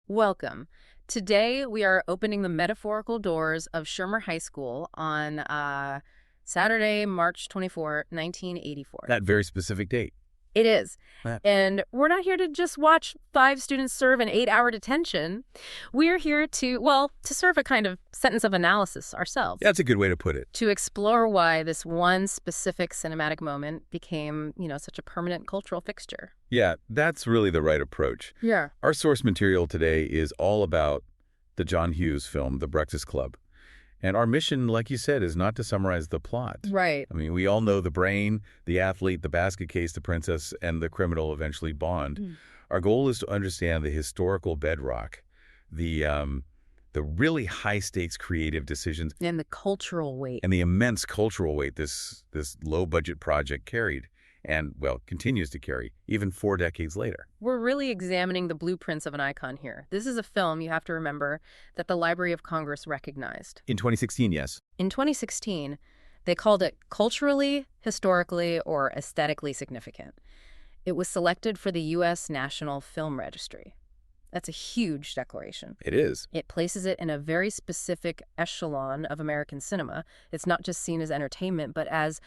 Welcome. Today we are opening the metaphorical doors of Shermer High School on Saturday, March 24, 1984. That very specific date. It is. That- And we're not here to just watch 5 students serve an 8-hour detention. We're here to serve a kind of sentence of analysis ourselves. That's a good way to put it. To explore why this one specific cinematic moment became, such a permanent cultural fixture. Yeah, that's really the right approach. Yeah. Our source material today is all about the John Hughes film, The Breakfast Club. And our mission, like you said, is not to summarize the plot. Right. I mean, we all know the brain, the athlete, the basket case, the princess, and the criminal eventually bond. Our goal is to understand the historical bedrock, the really high-stakes creative decisions, And the cultural weight. and the immense cultural weight this low-budget project carried, and, continues to carry, even 4 decades later. We're really examining the blueprints of an icon here. This is a film, you have to remember, that the Library of Congress recognized. In 2016, yes. In 2016, they called it culturally, historically, or aesthetically significant. It was selected for the U.S. National Film Registry. That's a huge declaration. It is. It places it in a very specific echelon of American cinema. It's not just seen as entertainment, but as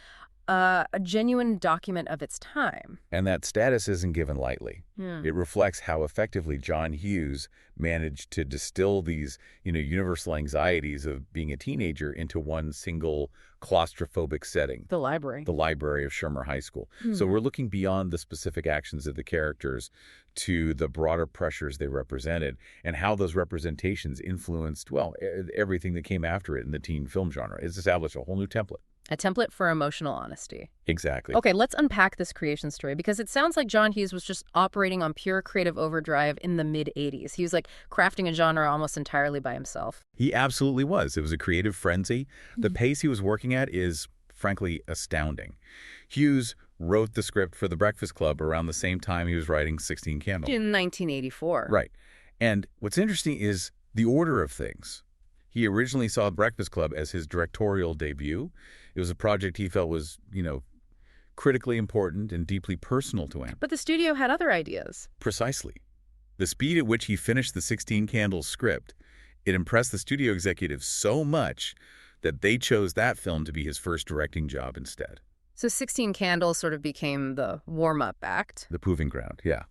a genuine document of its time. And that status isn't given lightly. Yeah. It reflects how effectively John Hughes managed to distill these, universal anxieties of being a teenager into one single claustrophobic setting. The library. The library of Shermer High School. So we're looking beyond the specific actions of the characters to the broader pressures they represented and how those representations influenced, everything that came after it in the teen film genre. It's established a whole new template. A template for emotional honesty. Exactly. Okay, let's unpack this creation story because it sounds like John Hughes was just operating on pure creative overdrive in the mid-'80s. He was like crafting a genre almost entirely by himself. He absolutely was. It was a creative frenzy. The pace he was working at is, frankly, astounding. Hughes wrote the script for The Breakfast Club around the same time he was writing 16 Candles. In 1984. Right. And what's interesting is the order of things. He originally saw Breakfast Club as his directorial debut. It was a project he felt was, critically important and deeply personal to him. But the studio had other ideas. Precisely. The speed at which he finished the 16 Candles script, it impressed the studio executives so much that they chose that film to be his first directing job instead. So 16 Candles sort of became the warm-up act. The proving ground, yeah.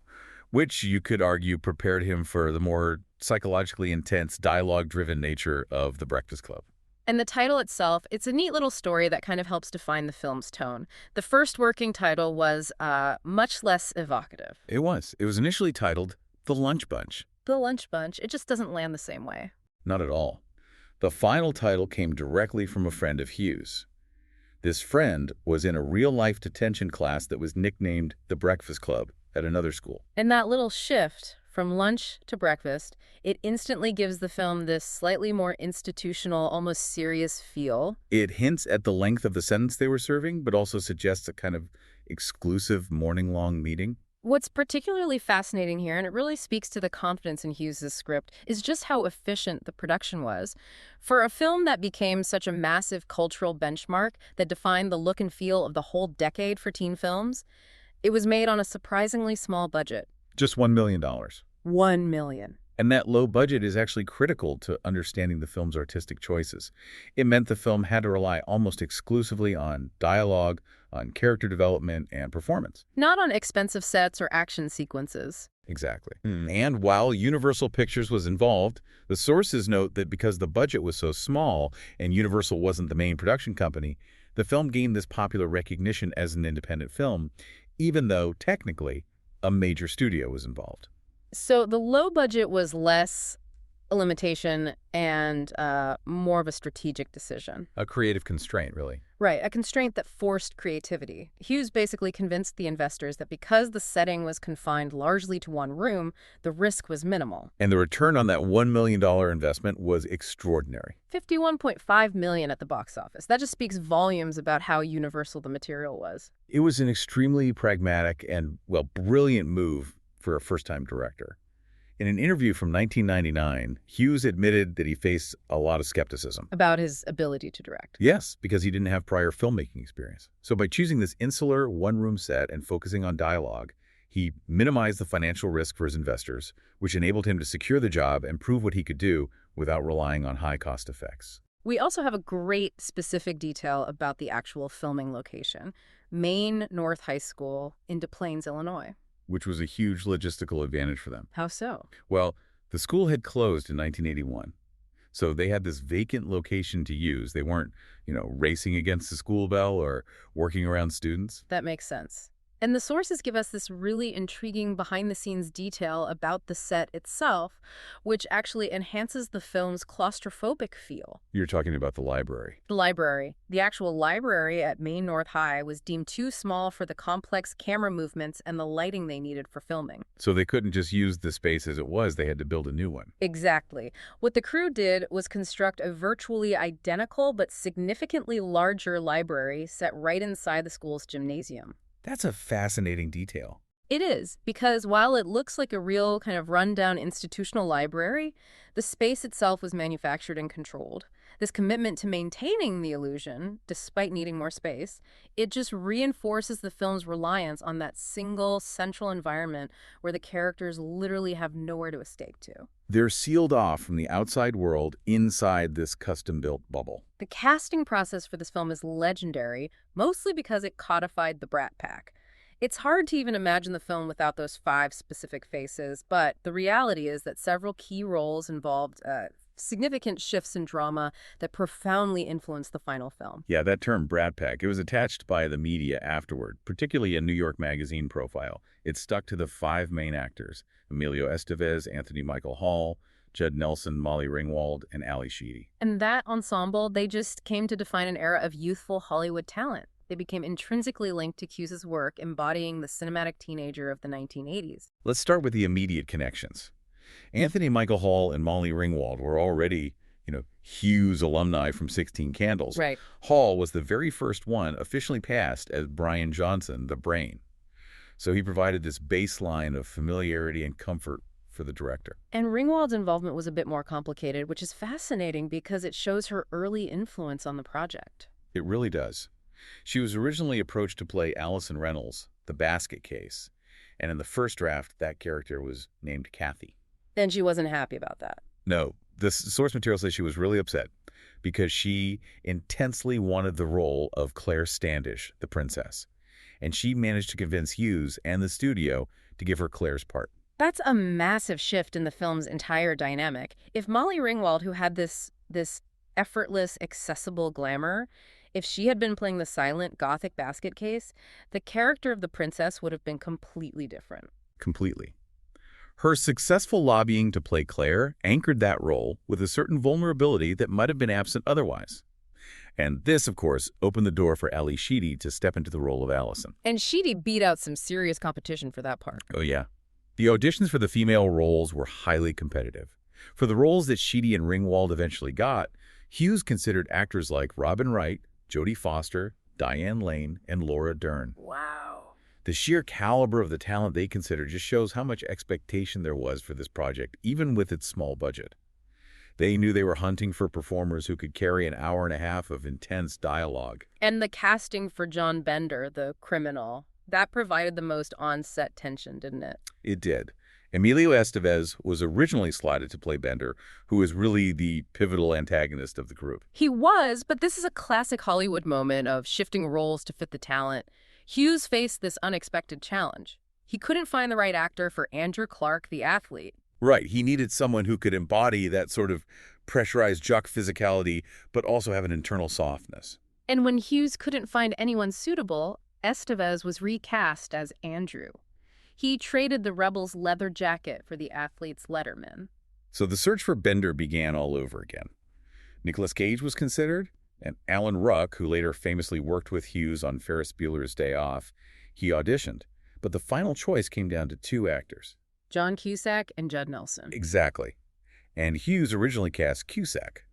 Which you could argue prepared him for the more psychologically intense, dialogue-driven nature of The Breakfast Club. And the title itself, it's a neat little story that kind of helps define the film's tone. The first working title was much less evocative. It was. It was initially titled The Lunch Bunch. The Lunch Bunch, it just doesn't land the same way. Not at all. The final title came directly from a friend of Hughes. This friend was in a real-life detention class that was nicknamed The Breakfast Club at another school. And that little shift from lunch to breakfast, it instantly gives the film this slightly more institutional, almost serious feel. It hints at the length of the sentence they were serving, but also suggests a kind of exclusive morning-long meeting. What's particularly fascinating here, and it really speaks to the confidence in Hughes' script, is just how efficient the production was. For a film that became such a massive cultural benchmark that defined the look and feel of the whole decade for teen films, it was made on a surprisingly small budget. Just $1 million. $1 million. And that low budget is actually critical to understanding the film's artistic choices. It meant the film had to rely almost exclusively on dialogue, on character development, and performance. Not on expensive sets or action sequences. Exactly. And while Universal Pictures was involved, the sources note that because the budget was so small and Universal wasn't the main production company, the film gained this popular recognition as an independent film, even though, technically, a major studio was involved. So the low budget was less a limitation and more of a strategic decision. A creative constraint, really. Right, a constraint that forced creativity. Hughes basically convinced the investors that because the setting was confined largely to one room, the risk was minimal. And the return on that $1 million investment was extraordinary. $51.5 million at the box office. That just speaks volumes about how universal the material was. It was an extremely pragmatic and, brilliant move for a first-time director. In an interview from 1999, Hughes admitted that he faced a lot of skepticism. About his ability to direct. Yes, because he didn't have prior filmmaking experience. So by choosing this insular, one-room set and focusing on dialogue, He minimized the financial risk for his investors, which enabled him to secure the job and prove what he could do without relying on high-cost effects. We also have a great specific detail about the actual filming location, Maine North High School in Des Plaines, Illinois. Which was a huge logistical advantage for them. How so? Well, the school had closed in 1981, so they had this vacant location to use. They weren't, racing against the school bell or working around students. That makes sense. And the sources give us this really intriguing behind-the-scenes detail about the set itself, which actually enhances the film's claustrophobic feel. You're talking about the library. The library. The actual library at Maine North High was deemed too small for the complex camera movements and the lighting they needed for filming. So they couldn't just use the space as it was. They had to build a new one. Exactly. What the crew did was construct a virtually identical but significantly larger library set right inside the school's gymnasium. That's a fascinating detail. It is, because while it looks like a real kind of rundown institutional library, the space itself was manufactured and controlled. This commitment to maintaining the illusion, despite needing more space, it just reinforces the film's reliance on that single central environment where the characters literally have nowhere to escape to. They're sealed off from the outside world inside this custom-built bubble. The casting process for this film is legendary, mostly because it codified the Brat Pack. It's hard to even imagine the film without those 5 specific faces, but the reality is that several key roles involved significant shifts in drama that profoundly influenced the final film. Yeah, that term Brat Pack, it was attached by the media afterward, particularly a New York Magazine profile. It stuck to the 5 main actors: Emilio Estevez, Anthony Michael Hall, Judd Nelson, Molly Ringwald, and Ali Sheedy. And that ensemble, they just came to define an era of youthful Hollywood talent. They became intrinsically linked to Hughes' work, embodying the cinematic teenager of the 1980s. Let's start with the immediate connections. Anthony Michael Hall and Molly Ringwald were already, Hughes alumni from 16 Candles. Right. Hall was the very first one officially cast as Brian Johnson, the Brain. So he provided this baseline of familiarity and comfort for the director. And Ringwald's involvement was a bit more complicated, which is fascinating because it shows her early influence on the project. It really does. She was originally approached to play Allison Reynolds, the basket case, and in the first draft, that character was named Kathy. Then she wasn't happy about that. No, the source material says she was really upset because she intensely wanted the role of Claire Standish, the princess, and she managed to convince Hughes and the studio to give her Claire's part. That's a massive shift in the film's entire dynamic. If Molly Ringwald, who had this effortless, accessible glamour, if she had been playing the silent, gothic basket case, the character of the princess would have been completely different. Completely. Her successful lobbying to play Claire anchored that role with a certain vulnerability that might have been absent otherwise. And this, of course, opened the door for Ali Sheedy to step into the role of Allison. And Sheedy beat out some serious competition for that part. Oh, yeah. The auditions for the female roles were highly competitive. For the roles that Sheedy and Ringwald eventually got, Hughes considered actors like Robin Wright, Jodie Foster, Diane Lane, and Laura Dern. Wow. The sheer caliber of the talent they considered just shows how much expectation there was for this project, even with its small budget. They knew they were hunting for performers who could carry an hour and a half of intense dialogue. And the casting for John Bender, the criminal, that provided the most on-set tension, didn't it? It did. Emilio Estevez was originally slotted to play Bender, who is really the pivotal antagonist of the group. He was, but this is a classic Hollywood moment of shifting roles to fit the talent. Hughes faced this unexpected challenge. He couldn't find the right actor for Andrew Clark, the athlete. Right. He needed someone who could embody that sort of pressurized jock physicality, but also have an internal softness. And when Hughes couldn't find anyone suitable, Estevez was recast as Andrew. He traded the rebel's leather jacket for the athlete's letterman. So the search for Bender began all over again. Nicolas Cage was considered, and Alan Ruck, who later famously worked with Hughes on Ferris Bueller's Day Off, he auditioned. But the final choice came down to 2 actors. John Cusack and Judd Nelson. Exactly. And Hughes originally cast Cusack.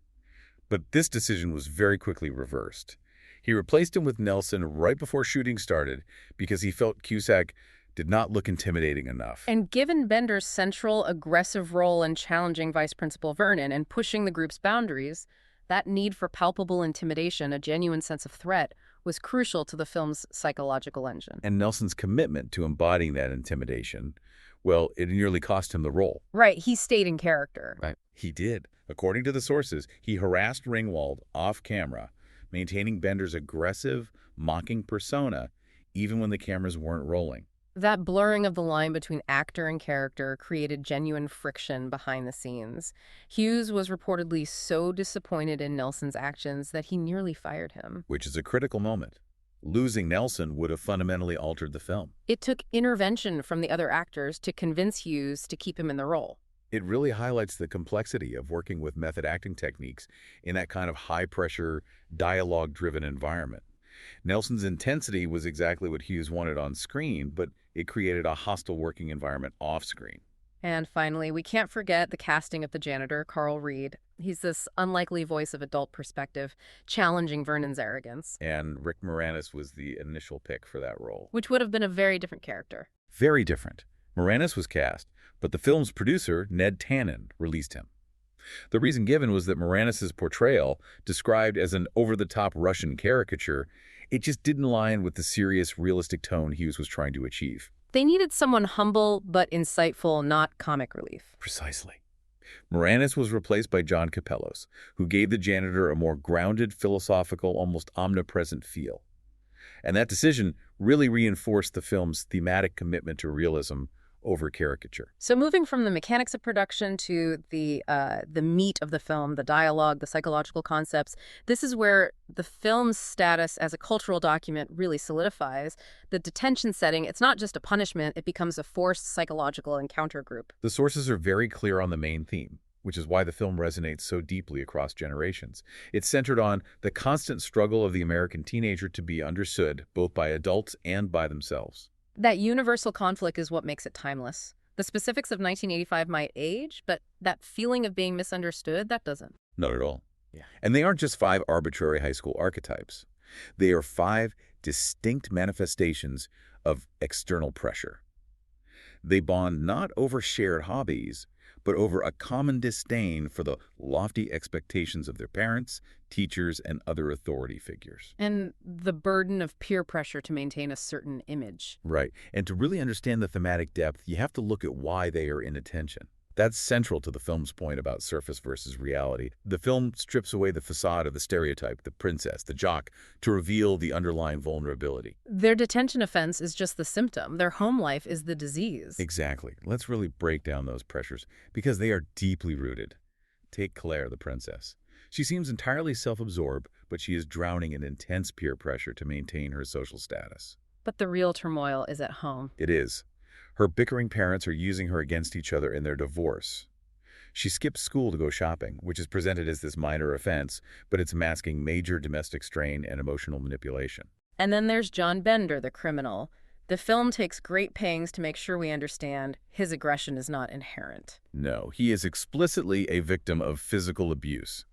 But this decision was very quickly reversed. He replaced him with Nelson right before shooting started because he felt Cusack did not look intimidating enough. And given Bender's central, aggressive role in challenging Vice Principal Vernon and pushing the group's boundaries, that need for palpable intimidation, a genuine sense of threat, was crucial to the film's psychological engine. And Nelson's commitment to embodying that intimidation, well, it nearly cost him the role. Right, he stayed in character. Right. He did. According to the sources, he harassed Ringwald off camera, maintaining Bender's aggressive, mocking persona even when the cameras weren't rolling. That blurring of the line between actor and character created genuine friction behind the scenes. Hughes was reportedly so disappointed in Nelson's actions that he nearly fired him. Which is a critical moment. Losing Nelson would have fundamentally altered the film. It took intervention from the other actors to convince Hughes to keep him in the role. It really highlights the complexity of working with method acting techniques in that kind of high-pressure, dialogue-driven environment. Nelson's intensity was exactly what Hughes wanted on screen, but it created a hostile working environment off-screen. And finally, we can't forget the casting of the janitor, Carl Reed. He's this unlikely voice of adult perspective, challenging Vernon's arrogance. And Rick Moranis was the initial pick for that role. Which would have been a very different character. Very different. Moranis was cast, but the film's producer, Ned Tannen, released him. The reason given was that Moranis' portrayal, described as an over-the-top Russian caricature, it just didn't align with the serious, realistic tone Hughes was trying to achieve. They needed someone humble but insightful, not comic relief. Precisely. Moranis was replaced by John Capellos, who gave the janitor a more grounded, philosophical, almost omnipresent feel. And that decision really reinforced the film's thematic commitment to realism over caricature. So moving from the mechanics of production to the meat of the film, the dialogue, the psychological concepts, this is where the film's status as a cultural document really solidifies. The detention setting, it's not just a punishment, it becomes a forced psychological encounter group. The sources are very clear on the main theme, which is why the film resonates so deeply across generations. It's centered on the constant struggle of the American teenager to be understood, both by adults and by themselves. That universal conflict is what makes it timeless. The specifics of 1985 might age, but that feeling of being misunderstood, that doesn't. Not at all. Yeah. And they aren't just 5 arbitrary high school archetypes. They are 5 distinct manifestations of external pressure. They bond not over shared hobbies, but over a common disdain for the lofty expectations of their parents, teachers, and other authority figures. And the burden of peer pressure to maintain a certain image. Right. And to really understand the thematic depth, you have to look at why they are in attention. That's central to the film's point about surface versus reality. The film strips away the facade of the stereotype, the princess, the jock, to reveal the underlying vulnerability. Their detention offense is just the symptom. Their home life is the disease. Exactly. Let's really break down those pressures, because they are deeply rooted. Take Claire, the princess. She seems entirely self-absorbed, but she is drowning in intense peer pressure to maintain her social status. But the real turmoil is at home. It is. Her bickering parents are using her against each other in their divorce. She skips school to go shopping, which is presented as this minor offense, but it's masking major domestic strain and emotional manipulation. And then there's John Bender, the criminal. The film takes great pains to make sure we understand his aggression is not inherent. No, he is explicitly a victim of physical abuse.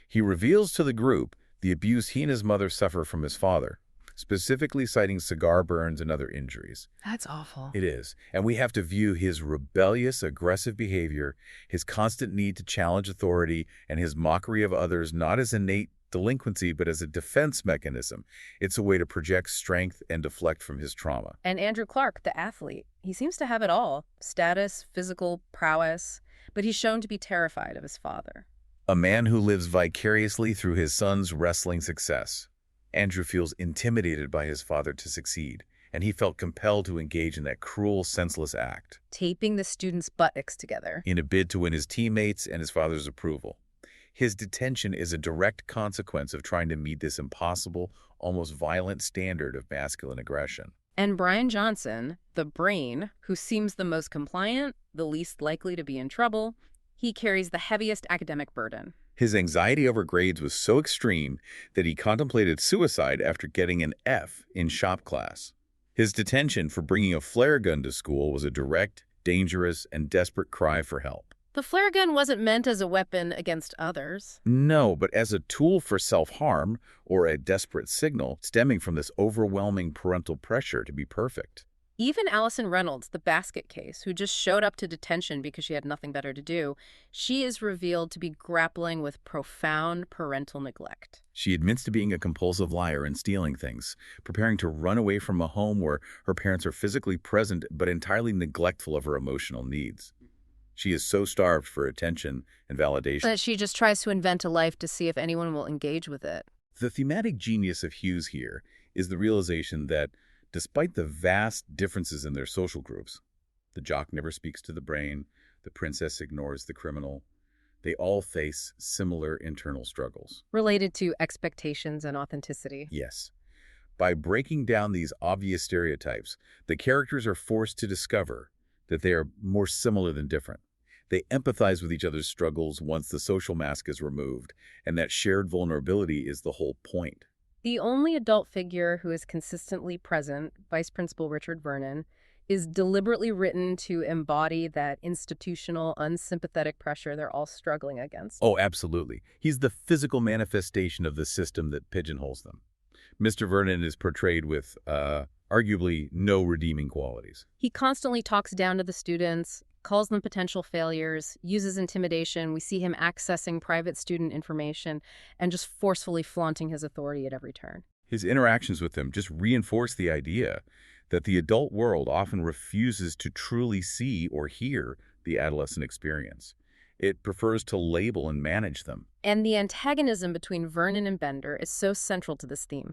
He reveals to the group the abuse he and his mother suffer from his father, specifically citing cigar burns and other injuries. That's awful. It is. And we have to view his rebellious, aggressive behavior, his constant need to challenge authority, and his mockery of others not as innate delinquency, but as a defense mechanism. It's a way to project strength and deflect from his trauma. And Andrew Clark, the athlete, he seems to have it all. Status, physical prowess, but he's shown to be terrified of his father. A man who lives vicariously through his son's wrestling success. Andrew feels intimidated by his father to succeed, and he felt compelled to engage in that cruel, senseless act. Taping the students' buttocks together. In a bid to win his teammates and his father's approval. His detention is a direct consequence of trying to meet this impossible, almost violent standard of masculine aggression. And Brian Johnson, the brain, who seems the most compliant, the least likely to be in trouble, he carries the heaviest academic burden. His anxiety over grades was so extreme that he contemplated suicide after getting an F in shop class. His detention for bringing a flare gun to school was a direct, dangerous, and desperate cry for help. The flare gun wasn't meant as a weapon against others. No, but as a tool for self-harm or a desperate signal stemming from this overwhelming parental pressure to be perfect. Even Allison Reynolds, the basket case, who just showed up to detention because she had nothing better to do, she is revealed to be grappling with profound parental neglect. She admits to being a compulsive liar and stealing things, preparing to run away from a home where her parents are physically present but entirely neglectful of her emotional needs. She is so starved for attention and validation. That she just tries to invent a life to see if anyone will engage with it. The thematic genius of Hughes here is the realization that despite the vast differences in their social groups, the jock never speaks to the brain, the princess ignores the criminal, they all face similar internal struggles. Related to expectations and authenticity. Yes. By breaking down these obvious stereotypes, the characters are forced to discover that they are more similar than different. They empathize with each other's struggles once the social mask is removed, and that shared vulnerability is the whole point. The only adult figure who is consistently present, Vice Principal Richard Vernon, is deliberately written to embody that institutional, unsympathetic pressure they're all struggling against. Oh, absolutely. He's the physical manifestation of the system that pigeonholes them. Mr. Vernon is portrayed with, arguably, no redeeming qualities. He constantly talks down to the students, calls them potential failures, uses intimidation. We see him accessing private student information and just forcefully flaunting his authority at every turn. His interactions with them just reinforce the idea that the adult world often refuses to truly see or hear the adolescent experience. It prefers to label and manage them. And the antagonism between Vernon and Bender is so central to this theme.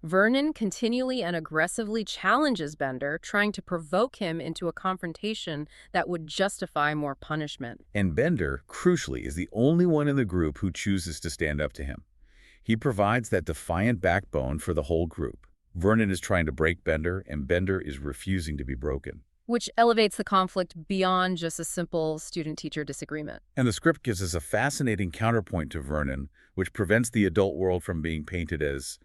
Vernon continually and aggressively challenges Bender, trying to provoke him into a confrontation that would justify more punishment. And Bender, crucially, is the only one in the group who chooses to stand up to him. He provides that defiant backbone for the whole group. Vernon is trying to break Bender, and Bender is refusing to be broken. Which elevates the conflict beyond just a simple student-teacher disagreement. And the script gives us a fascinating counterpoint to Vernon, which prevents the adult world from being painted as,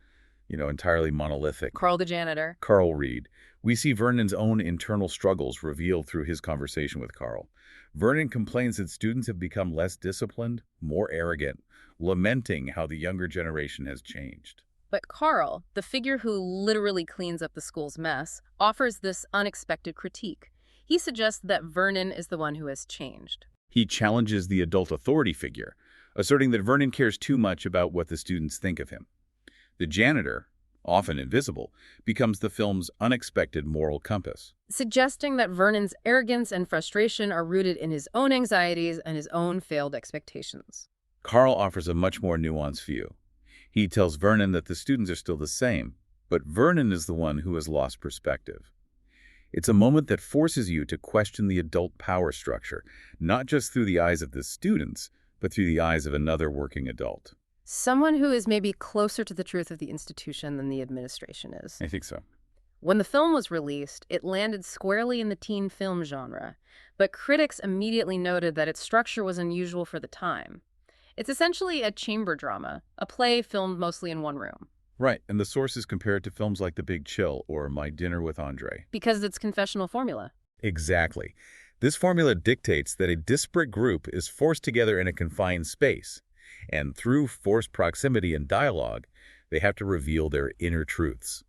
entirely monolithic. Carl the janitor. Carl Reed. We see Vernon's own internal struggles revealed through his conversation with Carl. Vernon complains that students have become less disciplined, more arrogant, lamenting how the younger generation has changed. But Carl, the figure who literally cleans up the school's mess, offers this unexpected critique. He suggests that Vernon is the one who has changed. He challenges the adult authority figure, asserting that Vernon cares too much about what the students think of him. The janitor, often invisible, becomes the film's unexpected moral compass. Suggesting that Vernon's arrogance and frustration are rooted in his own anxieties and his own failed expectations. Carl offers a much more nuanced view. He tells Vernon that the students are still the same, but Vernon is the one who has lost perspective. It's a moment that forces you to question the adult power structure, not just through the eyes of the students, but through the eyes of another working adult. Someone who is maybe closer to the truth of the institution than the administration is. I think so. When the film was released, it landed squarely in the teen film genre, but critics immediately noted that its structure was unusual for the time. It's essentially a chamber drama, a play filmed mostly in one room. Right, and the source is compared to films like The Big Chill or My Dinner with Andre. Because of its confessional formula. Exactly. This formula dictates that a disparate group is forced together in a confined space, and through forced proximity and dialogue, they have to reveal their inner truths.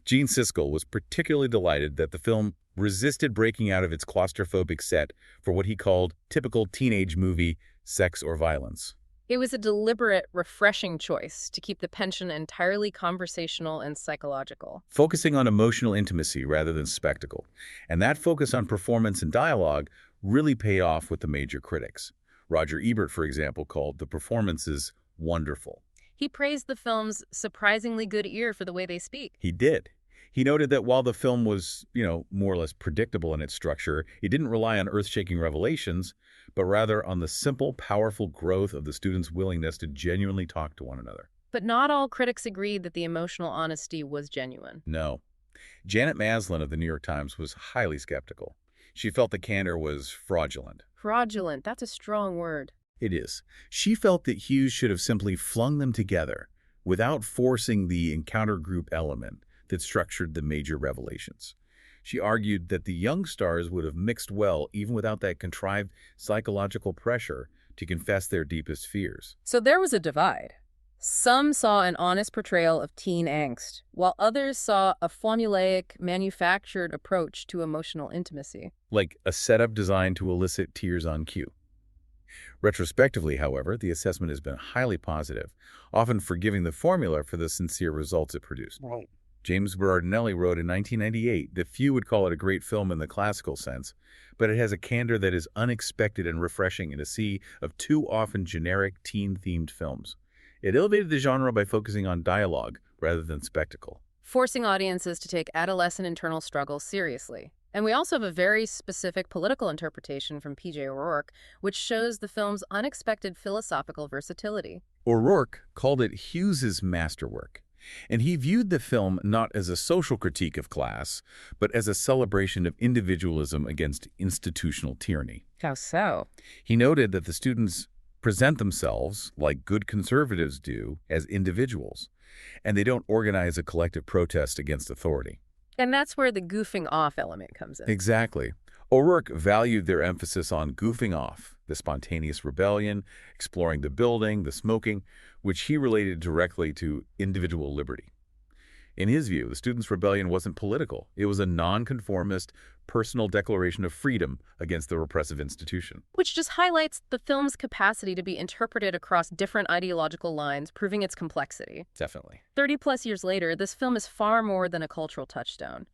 Gene Siskel was particularly delighted that the film resisted breaking out of its claustrophobic set for what he called typical teenage movie sex or violence. It was a deliberate, refreshing choice to keep the tension entirely conversational and psychological. Focusing on emotional intimacy rather than spectacle. And that focus on performance and dialogue really paid off with the major critics. Roger Ebert, for example, called the performances wonderful. He praised the film's surprisingly good ear for the way they speak. He did. He noted that while the film was, more or less predictable in its structure, it didn't rely on earth-shaking revelations, but rather on the simple, powerful growth of the students' willingness to genuinely talk to one another. But not all critics agreed that the emotional honesty was genuine. No. Janet Maslin of the New York Times was highly skeptical. She felt the candor was fraudulent. Fraudulent, that's a strong word. It is. She felt that Hughes should have simply flung them together without forcing the encounter group element that structured the major revelations. She argued that the young stars would have mixed well even without that contrived psychological pressure to confess their deepest fears. So there was a divide. Some saw an honest portrayal of teen angst, while others saw a formulaic, manufactured approach to emotional intimacy. Like a setup designed to elicit tears on cue. Retrospectively, however, the assessment has been highly positive, often forgiving the formula for the sincere results it produced. Right. James Berardinelli wrote in 1998 that few would call it a great film in the classical sense, but it has a candor that is unexpected and refreshing in a sea of too often generic teen-themed films. It elevated the genre by focusing on dialogue rather than spectacle. Forcing audiences to take adolescent internal struggles seriously. And we also have a very specific political interpretation from P.J. O'Rourke, which shows the film's unexpected philosophical versatility. O'Rourke called it Hughes's masterwork, and he viewed the film not as a social critique of class, but as a celebration of individualism against institutional tyranny. How so? He noted that the students present themselves, like good conservatives do, as individuals, and they don't organize a collective protest against authority. And that's where the goofing off element comes in. Exactly. O'Rourke valued their emphasis on goofing off, the spontaneous rebellion, exploring the building, the smoking, which he related directly to individual liberty. In his view, the students' rebellion wasn't political. It was a nonconformist, personal declaration of freedom against the repressive institution. Which just highlights the film's capacity to be interpreted across different ideological lines, proving its complexity. Definitely. 30-plus years later, this film is far more than a cultural touchstone.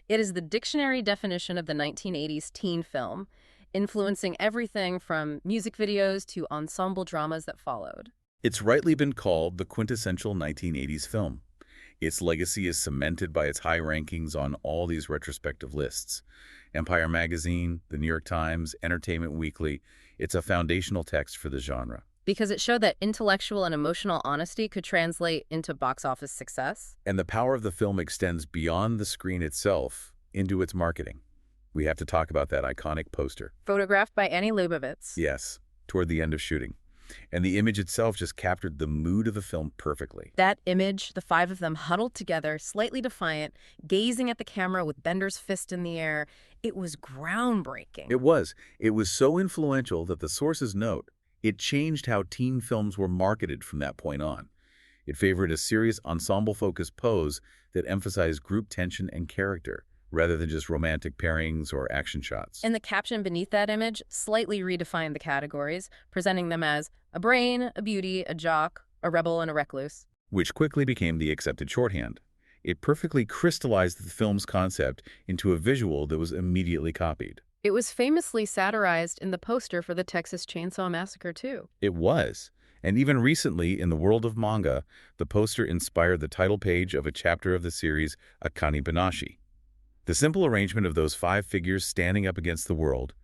It is the dictionary definition of the 1980s teen film, influencing everything from music videos to ensemble dramas that followed. It's rightly been called the quintessential 1980s film. Its legacy is cemented by its high rankings on all these retrospective lists. Empire Magazine, The New York Times, Entertainment Weekly. It's a foundational text for the genre. Because it showed that intellectual and emotional honesty could translate into box office success. And the power of the film extends beyond the screen itself into its marketing. We have to talk about that iconic poster. Photographed by Annie Leibovitz. Yes, toward the end of shooting. And the image itself just captured the mood of the film perfectly. That image, the five of them huddled together, slightly defiant, gazing at the camera with Bender's fist in the air, it was groundbreaking. It was. It was so influential that the sources note it changed how teen films were marketed from that point on. It favored a serious ensemble-focused pose that emphasized group tension and character, rather than just romantic pairings or action shots. And the caption beneath that image slightly redefined the categories, presenting them as a brain, a beauty, a jock, a rebel, and a recluse. Which quickly became the accepted shorthand. It perfectly crystallized the film's concept into a visual that was immediately copied. It was famously satirized in the poster for the Texas Chainsaw Massacre, too. It was. And even recently, in the world of manga, the poster inspired the title page of a chapter of the series Akane Banashi. The simple arrangement of those five figures standing up against the world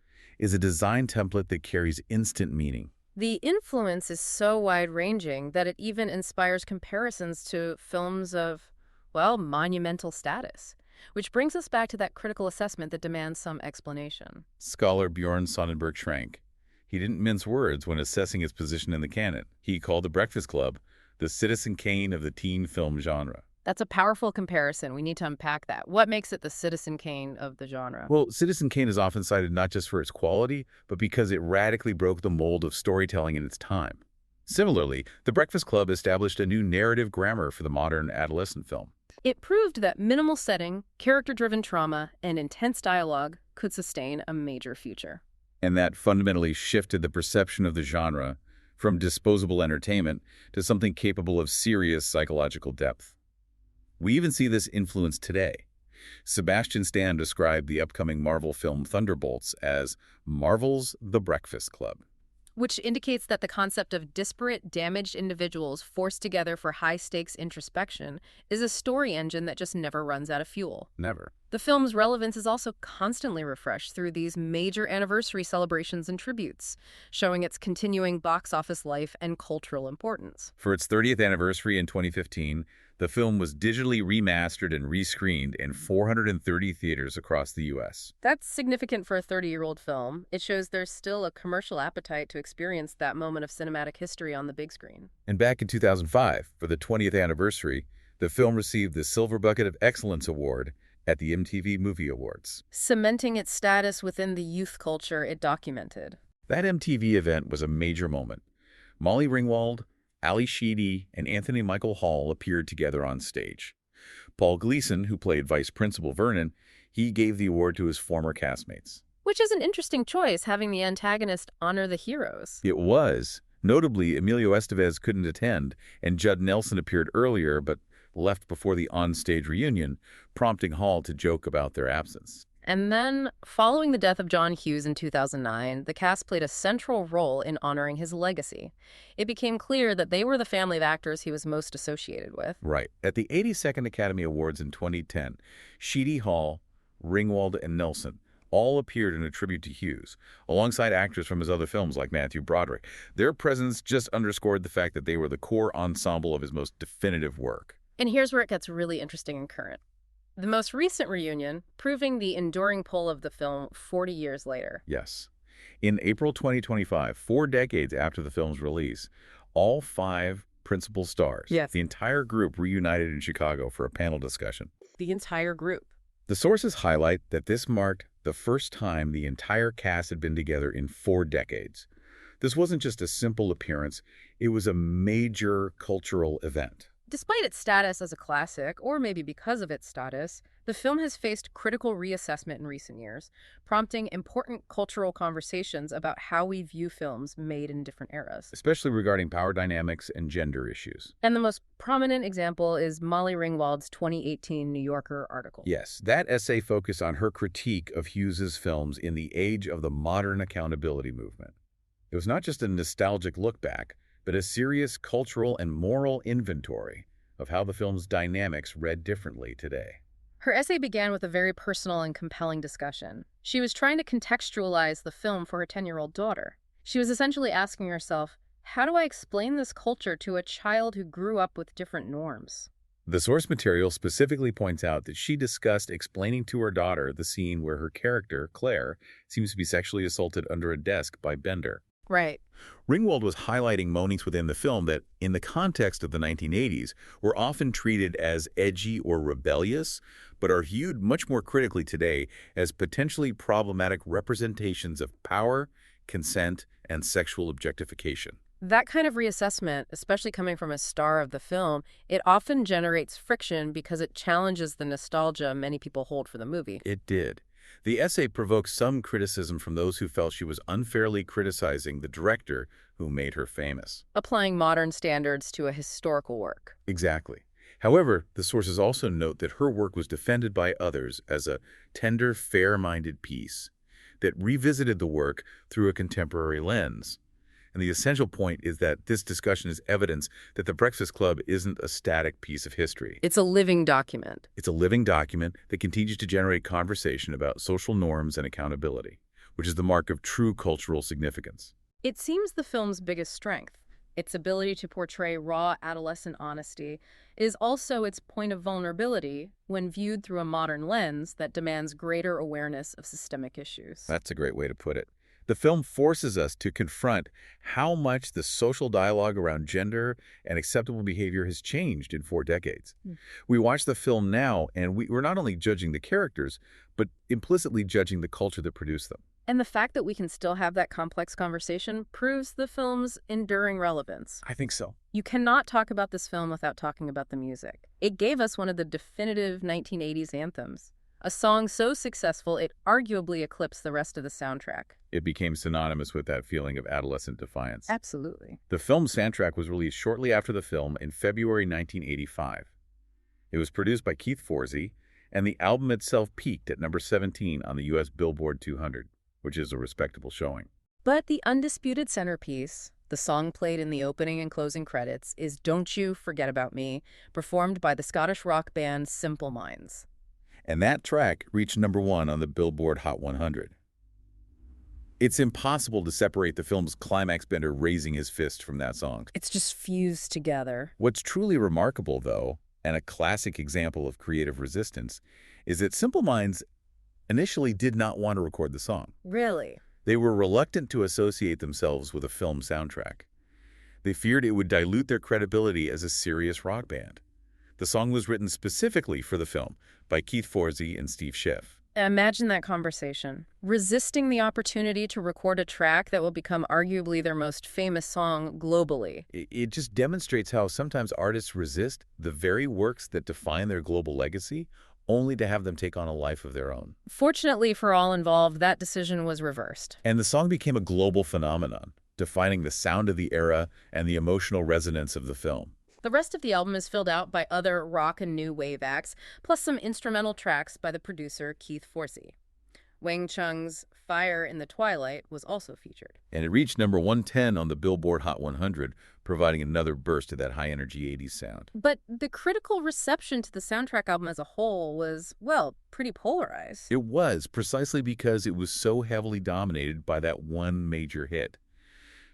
is a design template that carries instant meaning. The influence is so wide-ranging that it even inspires comparisons to films of, well, monumental status, which brings us back to that critical assessment that demands some explanation. Scholar Bjorn Sonnenberg shrank. He didn't mince words when assessing its position in the canon. He called The Breakfast Club the Citizen Kane of the teen film genre. That's a powerful comparison. We need to unpack that. What makes it the Citizen Kane of the genre? Well, Citizen Kane is often cited not just for its quality, but because it radically broke the mold of storytelling in its time. Similarly, The Breakfast Club established a new narrative grammar for the modern adolescent film. It proved that minimal setting, character-driven trauma, and intense dialogue could sustain a major future. And that fundamentally shifted the perception of the genre from disposable entertainment to something capable of serious psychological depth. We even see this influence today. Sebastian Stan described the upcoming Marvel film Thunderbolts as Marvel's The Breakfast Club. Which indicates that the concept of disparate, damaged individuals forced together for high-stakes introspection is a story engine that just never runs out of fuel. Never. The film's relevance is also constantly refreshed through these major anniversary celebrations and tributes, showing its continuing box office life and cultural importance. For its 30th anniversary in 2015, the film was digitally remastered and rescreened in 430 theaters across the U.S. That's significant for a 30-year-old film. It shows there's still a commercial appetite to experience that moment of cinematic history on the big screen. And back in 2005, for the 20th anniversary, the film received the Silver Bucket of Excellence Award at the MTV Movie Awards, cementing its status within the youth culture it documented. That MTV event was a major moment. Molly Ringwald, Ali Sheedy and Anthony Michael Hall appeared together on stage. Paul Gleason, who played Vice Principal Vernon, he gave the award to his former castmates. Which is an interesting choice, having the antagonist honor the heroes. It was. Notably, Emilio Estevez couldn't attend, and Judd Nelson appeared earlier but left before the on-stage reunion, prompting Hall to joke about their absence. And then, following the death of John Hughes in 2009, the cast played a central role in honoring his legacy. It became clear that they were the family of actors he was most associated with. Right. At the 82nd Academy Awards in 2010, Sheedy, Hall, Ringwald, and Nelson all appeared in a tribute to Hughes, alongside actors from his other films like Matthew Broderick. Their presence just underscored the fact that they were the core ensemble of his most definitive work. And here's where it gets really interesting and current. The most recent reunion, proving the enduring pull of the film 40 years later. Yes. In April 2025, 4 decades after the film's release, all 5 principal stars, Yes. the entire group reunited in Chicago for a panel discussion. The entire group. The sources highlight that this marked the first time the entire cast had been together in 4 decades. This wasn't just a simple appearance, it was a major cultural event. Despite its status as a classic, or maybe because of its status, the film has faced critical reassessment in recent years, prompting important cultural conversations about how we view films made in different eras. Especially regarding power dynamics and gender issues. And the most prominent example is Molly Ringwald's 2018 New Yorker article. Yes, that essay focused on her critique of Hughes's films in the age of the modern accountability movement. It was not just a nostalgic look back, but a serious cultural and moral inventory of how the film's dynamics read differently today. Her essay began with a very personal and compelling discussion. She was trying to contextualize the film for her 10-year-old daughter. She was essentially asking herself, how do I explain this culture to a child who grew up with different norms? The source material specifically points out that she discussed explaining to her daughter the scene where her character, Claire, seems to be sexually assaulted under a desk by Bender. Right. Ringwald was highlighting moments within the film that, in the context of the 1980s, were often treated as edgy or rebellious, but are viewed much more critically today as potentially problematic representations of power, consent, and sexual objectification. That kind of reassessment, especially coming from a star of the film, it often generates friction because it challenges the nostalgia many people hold for the movie. It did. The essay provoked some criticism from those who felt she was unfairly criticizing the director who made her famous. Applying modern standards to a historical work. Exactly. However, the sources also note that her work was defended by others as a tender, fair-minded piece that revisited the work through a contemporary lens. And the essential point is that this discussion is evidence that The Breakfast Club isn't a static piece of history. It's a living document. It's a living document that continues to generate conversation about social norms and accountability, which is the mark of true cultural significance. It seems the film's biggest strength, its ability to portray raw adolescent honesty, is also its point of vulnerability when viewed through a modern lens that demands greater awareness of systemic issues. That's a great way to put it. The film forces us to confront how much the social dialogue around gender and acceptable behavior has changed in 4 decades. We watch the film now, and we're not only judging the characters, but implicitly judging the culture that produced them. And the fact that we can still have that complex conversation proves the film's enduring relevance. I think so. You cannot talk about this film without talking about the music. It gave us one of the definitive 1980s anthems. A song so successful it arguably eclipsed the rest of the soundtrack. It became synonymous with that feeling of adolescent defiance. Absolutely. The film's soundtrack was released shortly after the film in February 1985. It was produced by Keith Forsey, and the album itself peaked at number 17 on the U.S. Billboard 200, which is a respectable showing. But the undisputed centerpiece, the song played in the opening and closing credits, is Don't You Forget About Me, performed by the Scottish rock band Simple Minds. And that track reached number 1 on the Billboard Hot 100. It's impossible to separate the film's climax Bender raising his fist from that song. It's just fused together. What's truly remarkable, though, and a classic example of creative resistance, is that Simple Minds initially did not want to record the song. Really? They were reluctant to associate themselves with a film soundtrack. They feared it would dilute their credibility as a serious rock band. The song was written specifically for the film by Keith Forsey and Steve Schiff. Imagine that conversation. Resisting the opportunity to record a track that will become arguably their most famous song globally. It just demonstrates how sometimes artists resist the very works that define their global legacy, only to have them take on a life of their own. Fortunately for all involved, that decision was reversed. And the song became a global phenomenon, defining the sound of the era and the emotional resonance of the film. The rest of the album is filled out by other rock and new wave acts, plus some instrumental tracks by the producer Keith Forsey. Wang Chung's Fire in the Twilight was also featured. And it reached number 110 on the Billboard Hot 100, providing another burst of that high-energy 80s sound. But the critical reception to the soundtrack album as a whole was, well, pretty polarized. It was, precisely because it was so heavily dominated by that one major hit.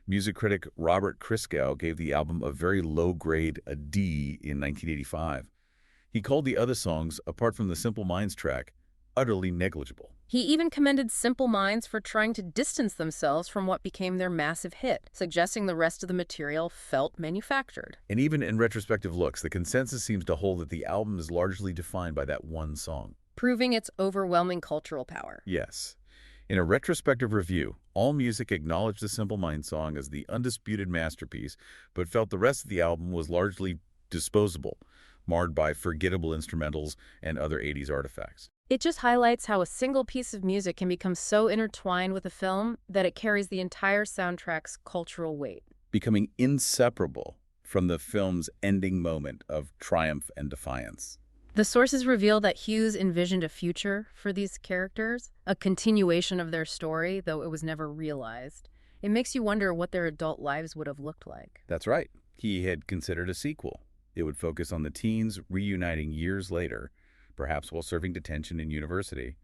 Music critic Robert Christgau gave the album a very low grade, a D, in 1985. He called the other songs, apart from the Simple Minds track, utterly negligible. He even commended Simple Minds for trying to distance themselves from what became their massive hit, suggesting the rest of the material felt manufactured. And even in retrospective looks, the consensus seems to hold that the album is largely defined by that one song. Proving its overwhelming cultural power. Yes. In a retrospective review, AllMusic acknowledged the Simple Minds song as the undisputed masterpiece, but felt the rest of the album was largely disposable, marred by forgettable instrumentals and other 80s artifacts. It just highlights how a single piece of music can become so intertwined with a film that it carries the entire soundtrack's cultural weight. Becoming inseparable from the film's ending moment of triumph and defiance. The sources reveal that Hughes envisioned a future for these characters, a continuation of their story, though it was never realized. It makes you wonder what their adult lives would have looked like. That's right. He had considered a sequel. It would focus on the teens reuniting years later, perhaps while serving detention in university,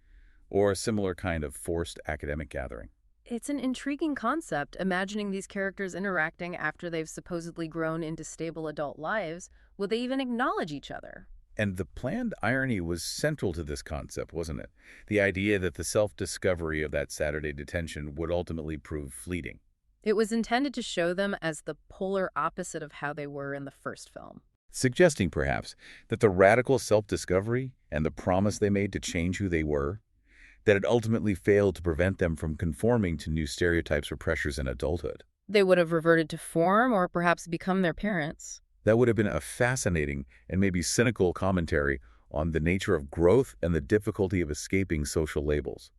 or a similar kind of forced academic gathering. It's an intriguing concept, imagining these characters interacting after they've supposedly grown into stable adult lives. Will they even acknowledge each other? And the planned irony was central to this concept, wasn't it? The idea that the self-discovery of that Saturday detention would ultimately prove fleeting. It was intended to show them as the polar opposite of how they were in the first film. Suggesting, perhaps, that the radical self-discovery and the promise they made to change who they were, that it ultimately failed to prevent them from conforming to new stereotypes or pressures in adulthood. They would have reverted to form or perhaps become their parents. That would have been a fascinating and maybe cynical commentary on the nature of growth and the difficulty of escaping social labels.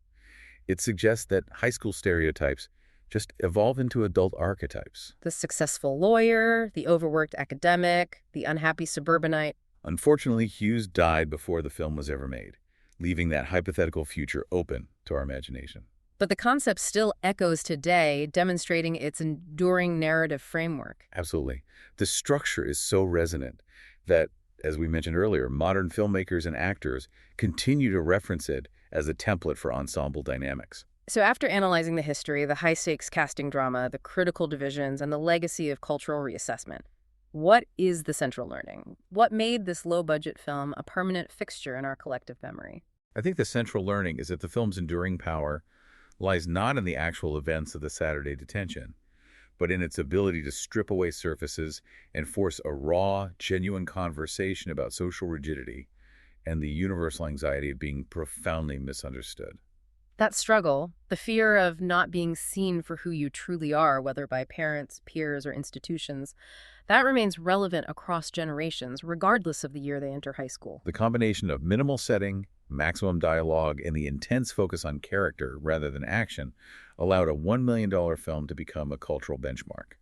It suggests that high school stereotypes just evolve into adult archetypes. The successful lawyer, the overworked academic, the unhappy suburbanite. Unfortunately, Hughes died before the film was ever made, leaving that hypothetical future open to our imagination. But the concept still echoes today, demonstrating its enduring narrative framework. Absolutely. The structure is so resonant that, as we mentioned earlier, modern filmmakers and actors continue to reference it as a template for ensemble dynamics. So after analyzing the history, the high-stakes casting drama, the critical divisions, and the legacy of cultural reassessment, what is the central learning? What made this low-budget film a permanent fixture in our collective memory? I think the central learning is that the film's enduring power lies not in the actual events of the Saturday detention, but in its ability to strip away surfaces and force a raw, genuine conversation about social rigidity and the universal anxiety of being profoundly misunderstood. That struggle, the fear of not being seen for who you truly are, whether by parents, peers, or institutions, that remains relevant across generations, regardless of the year they enter high school. The combination of minimal setting, maximum dialogue, and the intense focus on character rather than action allowed a $1 million film to become a cultural benchmark.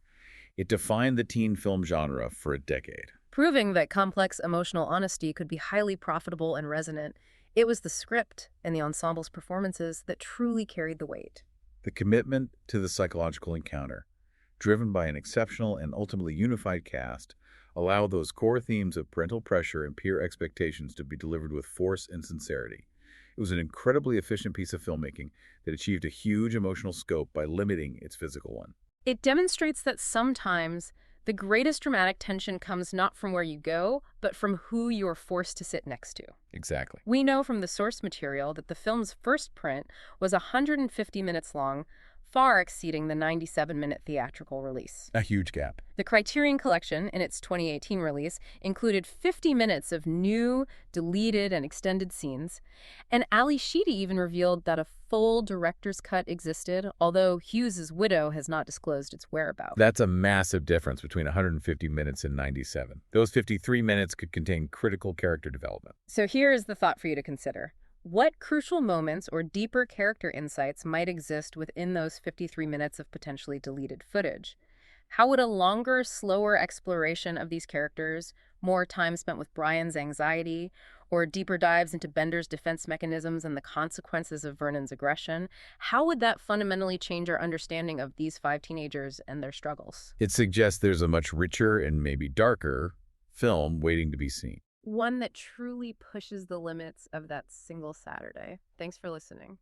It defined the teen film genre for a decade. Proving that complex emotional honesty could be highly profitable and resonant, it was the script and the ensemble's performances that truly carried the weight. The commitment to the psychological encounter, driven by an exceptional and ultimately unified cast, allowed those core themes of parental pressure and peer expectations to be delivered with force and sincerity. It was an incredibly efficient piece of filmmaking that achieved a huge emotional scope by limiting its physical one. It demonstrates that sometimes the greatest dramatic tension comes not from where you go, but from who you're forced to sit next to. Exactly. We know from the source material that the film's first print was 150 minutes long, far exceeding the 97-minute theatrical release. A huge gap. The Criterion Collection, in its 2018 release, included 50 minutes of new, deleted, and extended scenes, and Ali Sheedy even revealed that a full director's cut existed, although Hughes' widow has not disclosed its whereabouts. That's a massive difference between 150 minutes and 97. Those 53 minutes could contain critical character development. So here is the thought for you to consider. What crucial moments or deeper character insights might exist within those 53 minutes of potentially deleted footage? How would a longer, slower exploration of these characters, more time spent with Brian's anxiety, or deeper dives into Bender's defense mechanisms and the consequences of Vernon's aggression, how would that fundamentally change our understanding of these 5 teenagers and their struggles? It suggests there's a much richer and maybe darker film waiting to be seen. One that truly pushes the limits of that single Saturday. Thanks for listening.